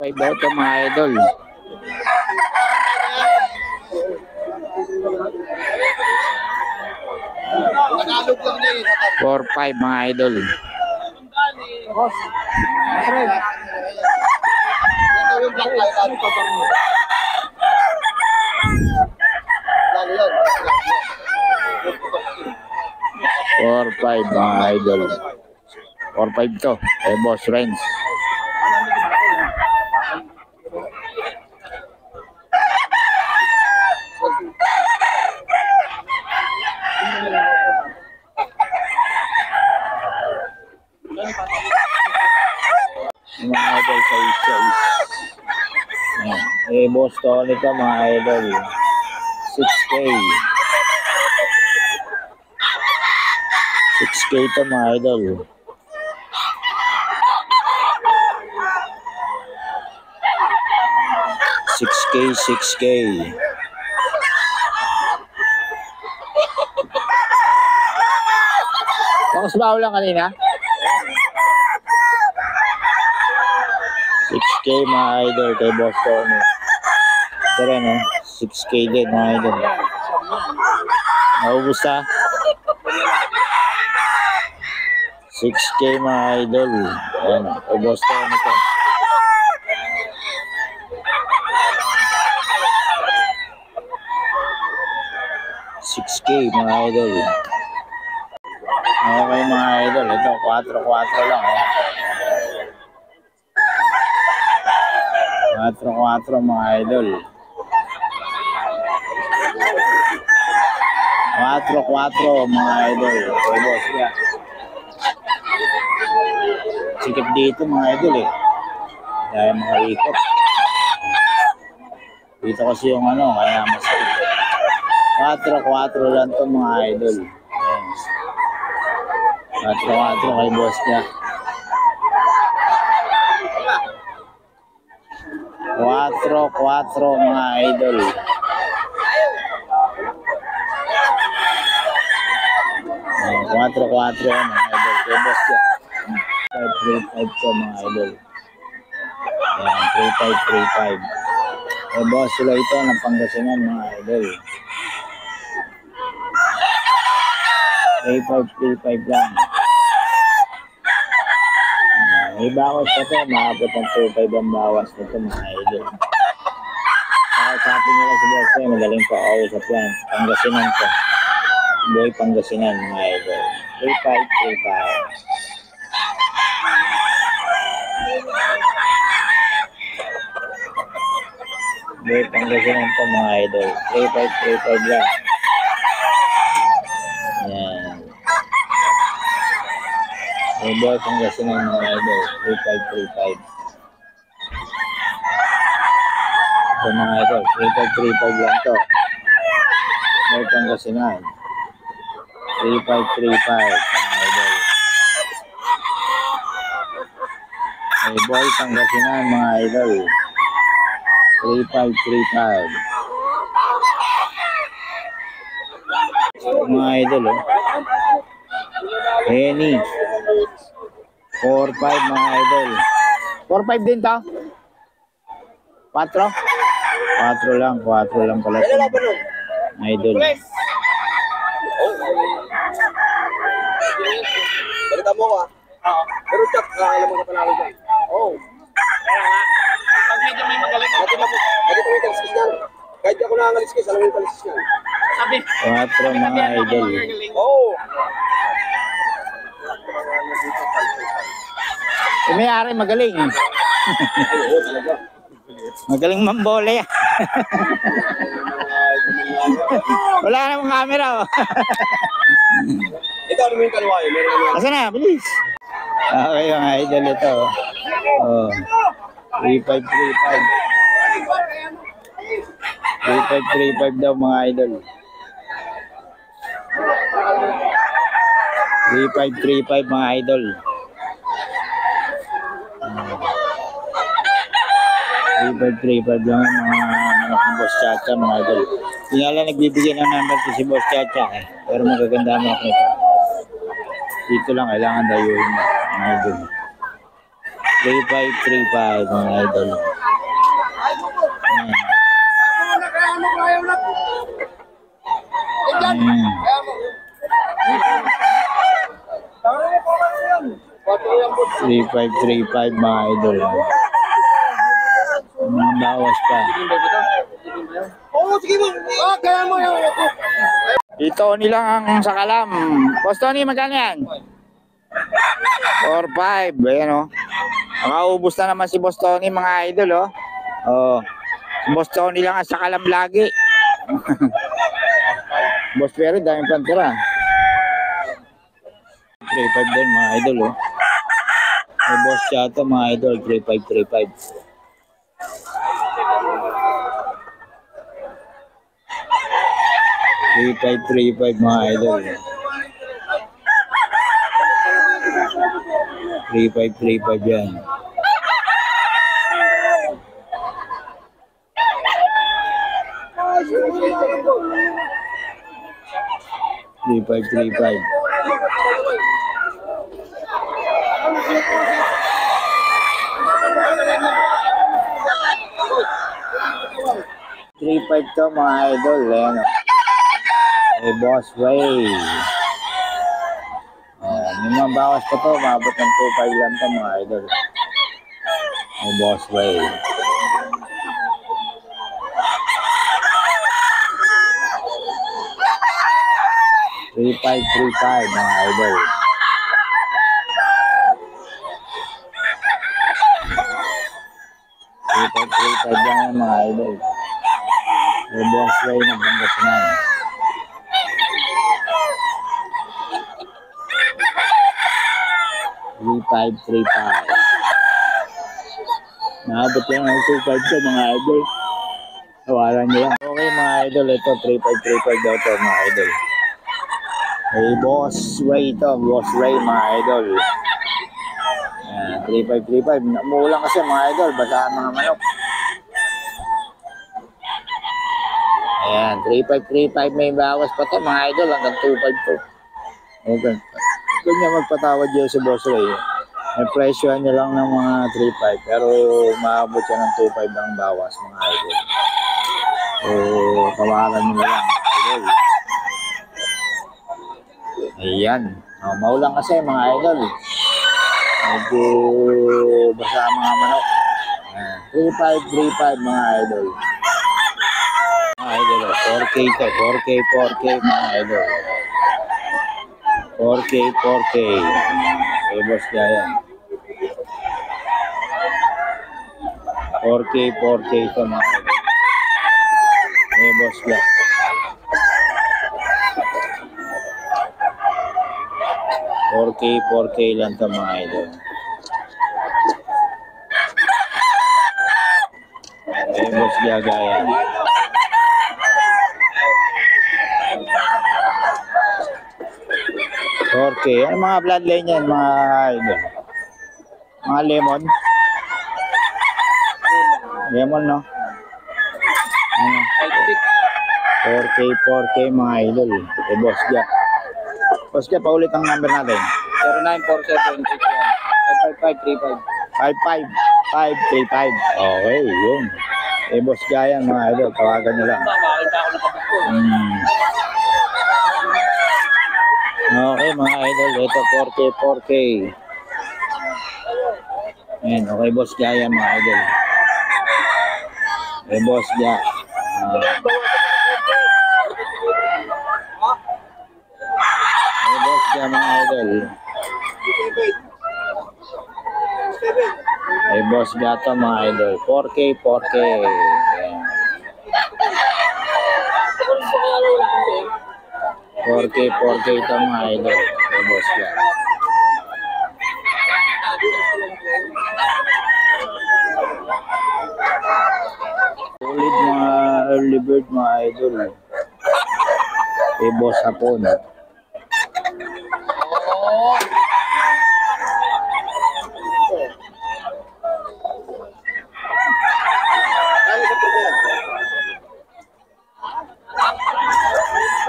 5 daw ito mga idol. Four, 5 mga idol. Four, 5 mga idol. 4-5 to. Boss Renz. Mga idol sa isa. Boss Tony ka mga idol. 6K. 6K to mga idol. 6K. Bakos ba lang kanina? 6K mga idol kay Boss Tony. Ito rin 6K din mga idol. Naubos na? 6K mga idol. Ayan, kay Boss Tony ito. 6K mga idol. Okay mga idol, ito 4-4 lang 4-4 mga idol. 4-4 mga idol. Okay, boss ya. Sikip dito mga idol dahil makaikot. Dito kasi yung kaya masakit. 4-4 lang to mga idol. 4-4 kay boss niya. 4-4 mga idol. 4-4 mga idol kay boss niya. 5-3-5 to mga idol. Ayan, 3-5-3-5. Kay boss sila ito ng Pangasinan mga idol. 3-5-3-5 lang. May bawas pa ito. Maabot ng 2-5 ang bawas nito mga idol. Nakasapin nila si boss niya. Magaling pa kausap yan. Pangasinan to. Boy Pangasinan mga idol. 3-5-3-5. Boy Pangasinan to mga idol. 3-5-3-5 lang. Ayan. Boy Pangasinan mga idol. 3-5-3-5. Ito mga idol. 3-5-3-5 lang to. Boy Pangasinan. 3-5-3-5 mga idol. Boy Pangasinan mga idol. 3-5-3-5. Mga idol Henny 4-5 mga idol. 4-5 din to? 4? 4 lang pala to. Idol. Balita mo ka? Oo. Pero check, alam mo na pala ako dyan. Oo. Kaya nga, pag medyo may magaling. Bakit may taliskis yan? Kahit ako nakangaliskis, alam mo yung taliskis yan. Sabi. 4 mga idol. Oo. May-ari magaling. Oo, talaga. Magaling mambole. Wala namang camera. Ito, ano mo yung kaliwa yun? Asa na, bilis. Okay yung idol ito. 3-5-3-5. 3-5-3-5 daw mga idol. 3-5-3-5 mga idol. 3-5-3-5 lang yung mga manok ng Boss Chacha mga idol. Hindi nga lang nagbibigay ng number to si Boss Chacha pero magaganda manok nito. Dito lang kailangan dayuhin mo mga idol. 3-5-3-5 mga idol. Ayan. Ayan. 3535 mga idol. Mga bawas pa. Oo, sige mo. Kaya mo yun. Dito nilang ang sakalam. Boss Tony, magkano yan? 4-5. Ayan o. Nakaubos na naman si Boss Tony mga idol o. Oh. Si Boss Tony lang ang sakalam lagi. Boss Perry, daming pantira. 3-5 din mga idol o. May Boss Chato mga idol. 3-5-3-5. 3535 mga idol. 3535 yan. Three five 3-5 to mga idol. Ayan o. Hey, Boss Ray. May mga bawas pa to. Maabot ng 2-5 lang to mga idol. Hey, Boss Ray. Three five mga idol. Three five lang yan mga idol. Hey, Boss Ray ng Pangasinan. 3535. Naabot lang ang 25 to mga idol. Tawaran nyo lang. Okay mga idol, ito 3535 daw to mga idol. Hey, Boss Ray ito, Boss Ray mga idol. Ayan, 3535. Umuulan kasi mga idol, basahan mga manok. Ayan, 3535 may bawas pa to mga idol, hanggang 25 to. Okay. Kung niya magpatawad dyan si Boss Ray, may presyo niya lang ng mga 3.5 pero maabot siya ng 2.5 ang bawas mga idol. So, tawaran nyo lang mga idol. Ayan. Maulang kasi mga idol. Medyo basa ang mga manok. 3.5 mga idol. Mga idol, 4K to. 4K mga idol. 4K. Eh, boss niya yan. 4K ito mga idol. Eh, boss niya. 4K lang ito mga idol. Eh, boss niya gaya. Okay, ano mga bloodline yan mga idol? Mga lemon? Lemon no? Ano? 4K mga idol. Eh, Boss Jack. Boss Jack, paulit ang number natin. 0947 55535. Okay, yun. Eh, Boss Jack yan mga idol. Tawagan nyo lang. Okay mga idol, ito 4K. Ayan, okay Boss Jaya mga idol. Okay Boss Jaya. Okay Boss Jaya mga idol. Okay Boss Jaya to mga idol. 4K. Ayan. 4K ito mga idol. Okay Boss Jaya. Solid mga early bird mga idol. Boss hapon.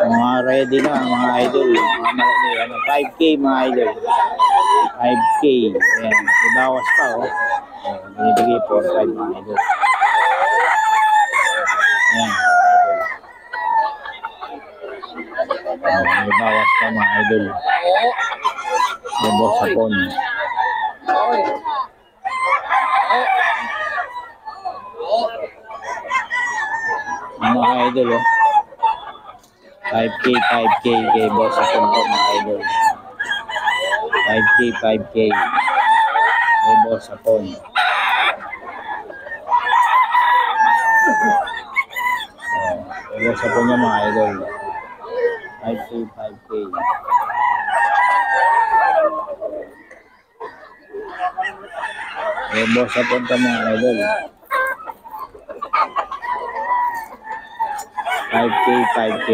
Mga ready na mga idol. Mga malaki, 5K mga idol. 5K. Ayan. Ibawas pa oh. Binibigay 4-5 mga idol. Ayan. May bawas pa mga idol. May boss hapon. Mga idol, oh. 5K, 5K kay boss hapon po mga idol. 5K, 5K. May boss hapon. May boss hapon niya mga idol. 5K, 5K. May boss hapon ka mga idol. 5K, 5K.